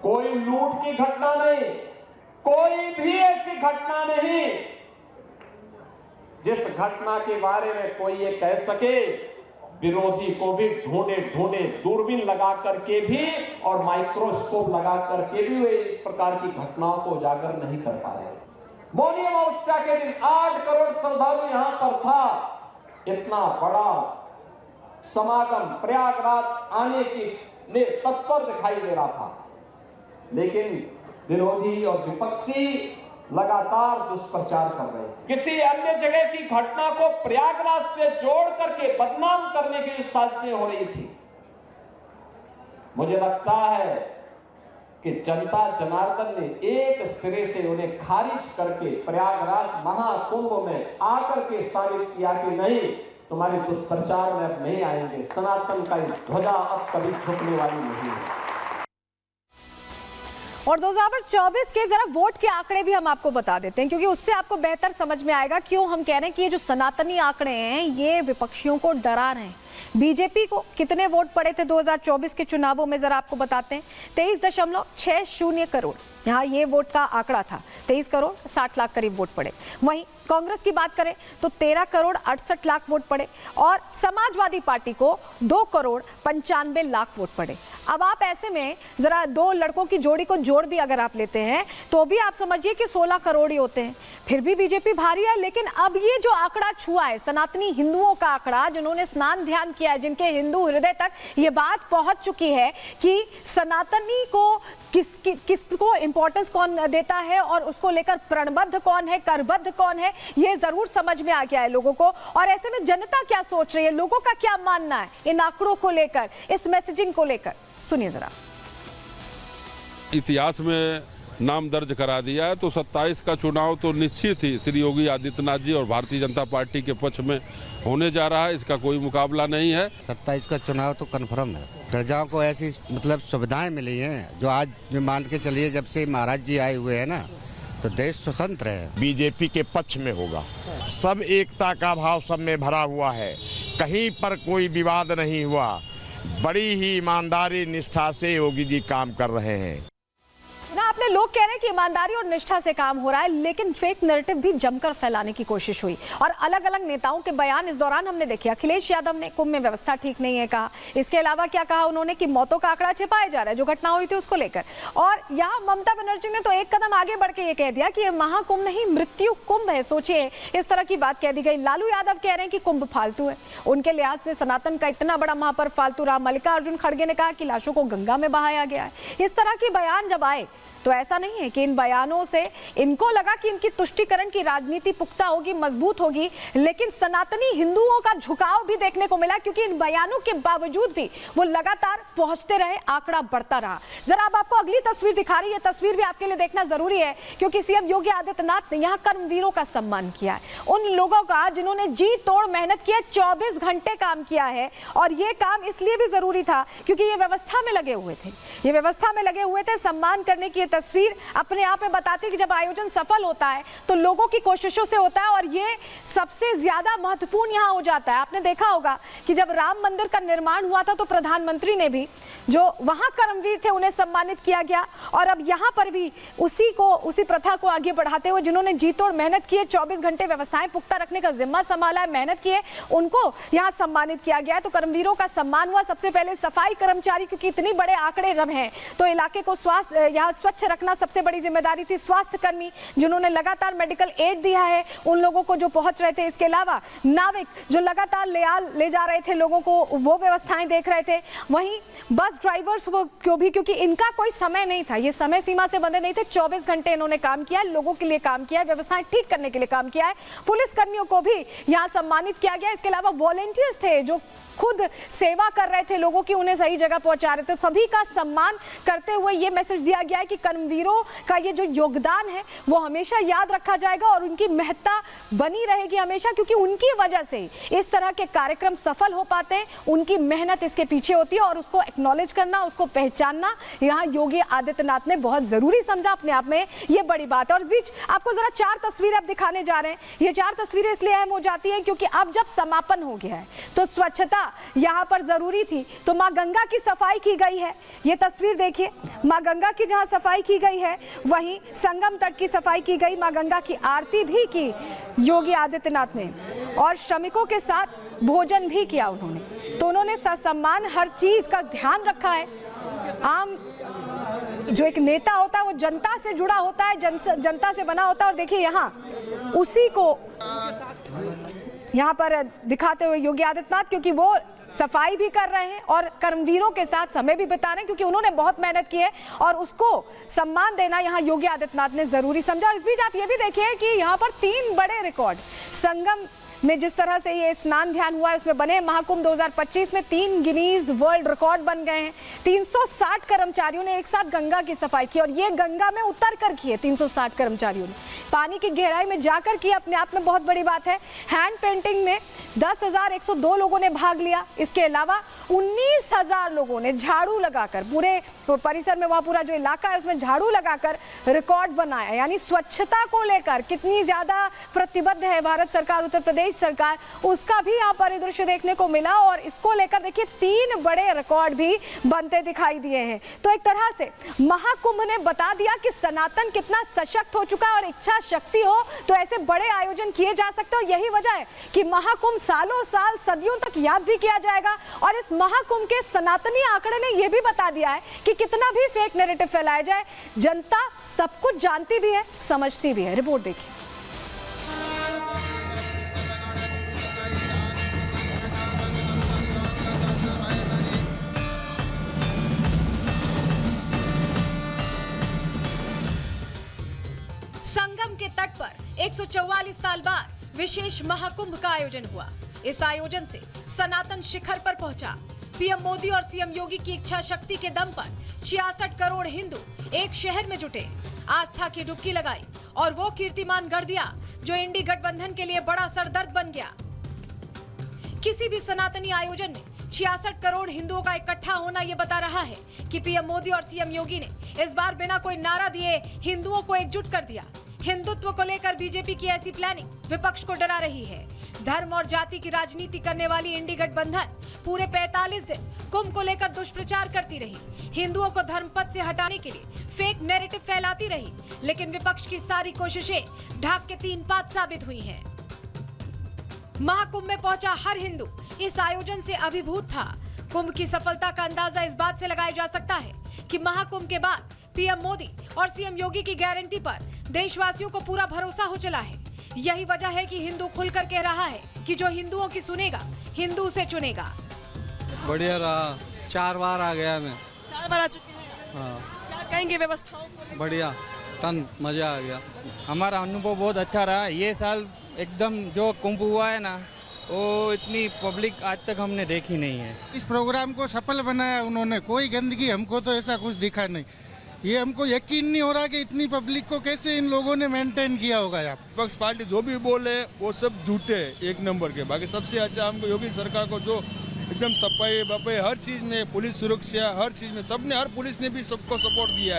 कोई लूट की घटना नहीं, कोई भी ऐसी घटना नहीं जिस घटना के बारे में कोई ये कह सके। विरोधी को भी ढूंढे ढूंढे दूरबीन लगा करके भी और माइक्रोस्कोप लगा करके भी वे इस प्रकार की घटनाओं को उजागर नहीं कर पा रहे। मौनी अमावस्या के दिन 8 करोड़ श्रद्धालु यहां पर था। इतना बड़ा समागम प्रयागराज आने की तत्पर दिखाई दे रहा था, लेकिन विरोधी और विपक्षी लगातार दुष्प्रचार कर रहे हैं। किसी अन्य जगह की घटना को प्रयागराज से जोड़ करके बदनाम करने की साजिशें हो रही थी। मुझे लगता है कि जनता जनार्दन ने एक सिरे से उन्हें खारिज करके प्रयागराज महाकुंभ में आकर के साबित किया कि नहीं, तुम्हारे दुष्प्रचार में अब नहीं आएंगे। सनातन का ध्वजा अब कभी झुकने वाली नहीं है। और 2024 के जरा वोट के आंकड़े भी हम आपको बता देते हैं, क्योंकि उससे आपको बेहतर समझ में आएगा क्यों हम कह रहे हैं कि ये जो सनातनी आंकड़े हैं ये विपक्षियों को डरा रहे हैं। बीजेपी को कितने वोट पड़े थे 2024 के चुनावों में, जरा आपको बताते हैं। 23.60 करोड़ यहाँ ये वोट का आंकड़ा था। 23 करोड़ 60 लाख करीब वोट पड़े। वहीं कांग्रेस की बात करें तो 13 करोड़ 68 लाख वोट पड़े और समाजवादी पार्टी को 2 करोड़ 95 लाख वोट पड़े। अब आप ऐसे में जरा दो लड़कों की जोड़ी को जोड़ भी अगर आप लेते हैं तो भी आप समझिए कि 16 करोड़ ही होते हैं। फिर भी बीजेपी भारी है। लेकिन अब ये जो आंकड़ा छुआ है सनातनी हिंदुओं का आंकड़ा, जिन्होंने स्नान ध्यान किया है, जिनके हिंदू हृदय तक ये बात पहुंच चुकी है कि सनातनी को किसको इंपॉर्टेंस कौन देता है और उसको लेकर प्रणबद्ध कौन है, करबद्ध कौन है, ये जरूर समझ में आ गया है लोगों को। और ऐसे में जनता क्या सोच रही है, लोगों का क्या मानना है इन आंकड़ों को लेकर, इस मैसेजिंग को लेकर, सुनिए जरा। इतिहास में नाम दर्ज करा दिया है तो 27 का चुनाव तो निश्चित ही श्री योगी आदित्यनाथ जी और भारतीय जनता पार्टी के पक्ष में होने जा रहा है। इसका कोई मुकाबला नहीं है। 27 का चुनाव तो कन्फर्म है। प्रजाओं को ऐसी मतलब सुविधाएं मिली हैं जो आज मान के चलिए जब से महाराज जी आए हुए हैं ना तो देश स्वतंत्र है। बीजेपी के पक्ष में होगा। सब एकता का भाव सब में भरा हुआ है, कहीं पर कोई विवाद नहीं हुआ। बड़ी ही ईमानदारी निष्ठा से योगी जी काम कर रहे हैं ना। आपने लोग कह रहे हैं कि ईमानदारी और निष्ठा से काम हो रहा है, लेकिन फेक नैरेटिव भी जमकर फैलाने की कोशिश हुई और अलग अलग नेताओं के बयान इस दौरान हमने देखे। अखिलेश यादव ने कुंभ में व्यवस्था ठीक नहीं है कहा। इसके अलावा क्या कहा उन्होंने कि मौतों का आंकड़ा छिपाया जा रहा है जो घटना हुई थी उसको लेकर। और यहाँ ममता बनर्जी ने तो एक कदम आगे बढ़ के ये कह दिया कि ये महाकुंभ नहीं मृत्यु कुंभ है। सोचिए, इस तरह की बात कह दी गई। लालू यादव कह रहे हैं कि कुंभ फालतू है। उनके लिहाज से सनातन का इतना बड़ा महापर्व फालतू रहा। मल्लिकार्जुन खड़गे ने कहा कि लाशों को गंगा में बहाया गया है। इस तरह के बयान जब आए तो ऐसा नहीं है कि इन बयानों से इनको लगा कि इनकी तुष्टीकरण की राजनीति पुख्ता होगी, मजबूत होगी, लेकिन सनातनी हिंदुओं का झुकाव भी देखने को मिला, क्योंकि इन बयानों के बावजूद भी वो लगातार पहुंचते रहे, आंकड़ा बढ़ता रहा। जरा अब आपको अगली तस्वीर दिखा रही है। तस्वीर भी आपके लिए देखना जरूरी है, क्योंकि सीएम योगी आदित्यनाथ ने यहाँ कर्मवीरों का सम्मान किया है। उन लोगों का जिन्होंने जी तोड़ मेहनत की है, 24 घंटे काम किया है। और ये काम इसलिए भी जरूरी था क्योंकि ये व्यवस्था में लगे हुए थे, ये व्यवस्था में लगे हुए थे। सम्मान करने की तस्वीर अपने आप में बताती है कि जब आयोजन सफल होता है तो लोगों की कोशिशों से होता है और ये सबसे ज्यादा महत्वपूर्ण यहां हो जाता है। आपने देखा होगा कि जब राम मंदिर का निर्माण हुआ था तो प्रधानमंत्री ने भी जो वहां कर्मवीर थे उन्हें सम्मानित किया गया। और अब यहां पर भी उसी प्रथा को आगे बढ़ाते हुए जिन्होंने जी तोड़ मेहनत की है, 24 घंटे व्यवस्थाएं पुख्ता रखने का जिम्मा संभाला है, मेहनत की है, उनको यहां सम्मानित किया गया है। तो कर्मवीरों का सम्मान हुआ। सबसे पहले सफाई कर्मचारी, क्योंकि इतनी बड़े आंकड़े जब हैं तो इलाके को यहाँ स्वच्छ रखना सबसे बड़ी जिम्मेदारी थी। स्वास्थ्य कर्मी जिन्होंने लगातार मेडिकल एड दिया है उन लोगों को जो पहुंच रहे थे। इसके अलावा नाविक जो लगातार ले जा रहे थे लोगों को, वो व्यवस्थाएं देख रहे थे। वहीं बस ड्राइवर्स को भी, क्योंकि इनका कोई समय नहीं था, ये समय सीमा से बंधे नहीं थे। 24 घंटे इन्होंने काम किया, लोगों के लिए काम किया, व्यवस्थाएं ठीक करने के लिए काम किया है। पुलिस कर्मियों को भी यहाँ सम्मानित किया गया। इसके अलावा वॉलंटियर्स थे जो खुद सेवा कर रहे थे लोगों की, उन्हें सही जगह पहुंचा रहे थे। सभी का सम्मान करते हुए ये मैसेज दिया गया है कि कर्म कर्मवीरों का ये जो योगदान है वो हमेशा याद रखा जाएगा और उनकी महत्ता बनी रहेगी हमेशा, क्योंकि उनकी वजह से इस तरह के कार्यक्रम सफल हो पाते हैं। उनकी मेहनत इसके पीछे होती है और उसको एक्नॉलेज करना, उसको पहचानना यहाँ योगी आदित्यनाथ ने बहुत जरूरी समझा। अपने आप में ये बड़ी बात है। और इस बीच आपको जरा 4 तस्वीरें अब दिखाने जा रहे हैं। ये 4 तस्वीरें इसलिए अहम हो जाती हैं क्योंकि अब जब समापन हो गया है तो स्वच्छता यहाँ पर जरूरी थी। तो माँ गंगा की सफाई की गई है, ये तस्वीर देखिए, माँ गंगा की जहाँ सफाई की गई है वहीं संगम तट की सफाई की गई। माँ गंगा की आरती भी की योगी आदित्यनाथ ने और श्रमिकों के साथ भोजन भी किया उन्होंने। तो उन्होंने ससम्मान हर चीज का ध्यान रखा है। आम जो एक नेता होता है वो जनता से जुड़ा होता है, जनता से बना होता है। और देखिए यहाँ उसी को यहाँ पर दिखाते हुए योगी आदित्यनाथ, क्योंकि वो सफाई भी कर रहे हैं और कर्मवीरों के साथ समय भी बिता रहे हैं, क्योंकि उन्होंने बहुत मेहनत की है और उसको सम्मान देना यहाँ योगी आदित्यनाथ ने जरूरी समझा। इस बीच आप ये भी देखिए कि यहाँ पर 3 बड़े रिकॉर्ड संगम में जिस तरह से ये स्नान ध्यान हुआ है उसमें बने। महाकुंभ 2025 में 3 गिनीज वर्ल्ड रिकॉर्ड बन गए हैं। 360 कर्मचारियों ने एक साथ गंगा की सफाई की और ये गंगा में उतर कर की है। 360 कर्मचारियों ने पानी की गहराई में जाकर की, अपने आप में बहुत बड़ी बात है। हैंड पेंटिंग में 10,102 लोगों ने भाग लिया। इसके अलावा 19,000 लोगों ने झाड़ू लगाकर पूरे परिसर में, वहाँ पूरा जो इलाका है उसमें झाड़ू लगाकर रिकॉर्ड बनाया। यानी स्वच्छता को लेकर कितनी ज्यादा प्रतिबद्ध है भारत सरकार, उत्तर प्रदेश सरकार, उसका भी यहाँ परिदृश्य देखने को मिला। और इसको लेकर देखिए 3 बड़े रिकॉर्ड भी बनते दिखाई दिए हैं। तो एक तरह से महाकुंभ ने बता दिया कि सनातन कितना सशक्त हो चुका है और इच्छा शक्ति हो तो ऐसे बड़े आयोजन किए जा सकते हैं। और यही वजह है कि महाकुंभ सालों साल सदियों तक याद भी किया जाएगा। और इस महाकुंभ के सनातनी आंकड़े ने यह भी बता दिया है कि कितना भी फेक नैरेटिव फैलाया जाए, जनता सब कुछ जानती भी है, समझती भी है। रिपोर्ट देखिए। संगम के तट पर 144 साल बाद विशेष महाकुंभ का आयोजन हुआ। इस आयोजन से सनातन शिखर पर पहुंचा। पीएम मोदी और सीएम योगी की इच्छा शक्ति के दम पर 66 करोड़ हिंदू एक शहर में जुटे, आस्था की डुबकी लगाई और वो कीर्तिमान गढ़ दिया जो इंडी गठबंधन के लिए बड़ा सरदर्द बन गया। किसी भी सनातनी आयोजन में 66 करोड़ हिंदुओं का इकट्ठा होना ये बता रहा है कि पीएम मोदी और सीएम योगी ने इस बार बिना कोई नारा दिए हिंदुओं को एकजुट कर दिया। हिंदुत्व को लेकर बीजेपी की ऐसी प्लानिंग विपक्ष को डरा रही है। धर्म और जाति की राजनीति करने वाली इंडी गठबंधन पूरे 45 दिन कुंभ को लेकर दुष्प्रचार करती रही, हिंदुओं को धर्मपथ से हटाने के लिए फेक नैरेटिव फैलाती रही। लेकिन विपक्ष की सारी कोशिशें ढाक के 3 पात साबित हुई हैं। महाकुंभ में पहुंचा हर हिंदू इस आयोजन से अभिभूत था। कुंभ की सफलता का अंदाजा इस बात से लगाया जा सकता है कि महाकुंभ के बाद पीएम मोदी और सीएम योगी की गारंटी पर देशवासियों को पूरा भरोसा हो चला है। यही वजह है कि हिंदू खुलकर कह रहा है कि जो हिंदुओं की सुनेगा, हिंदू से चुनेगा। बढ़िया रहा, 4 बार आ गया मैं। 4 बार आ चुके हैं। हाँ, क्या कहेंगे व्यवस्थाओं को? बढ़िया, टन मजा आ गया। हमारा अनुभव बहुत अच्छा रहा। ये साल एकदम जो कुंभ हुआ है ना, वो इतनी पब्लिक आज तक हमने देखी नहीं है। इस प्रोग्राम को सफल बनाया उन्होंने, कोई गंदगी हमको तो ऐसा कुछ दिखा नहीं। ये हमको यकीन नहीं हो रहा कि इतनी पब्लिक को कैसे इन लोगों ने मेंटेन किया होगा। यहाँ विपक्ष पार्टी जो भी बोले वो सब झूठे एक नंबर के। बाकी सबसे अच्छा हमको योगी सरकार को जो एकदम सफाई बफाई हर चीज में, पुलिस सुरक्षा हर चीज में सबने, हर पुलिस ने भी सबको सपोर्ट दिया है।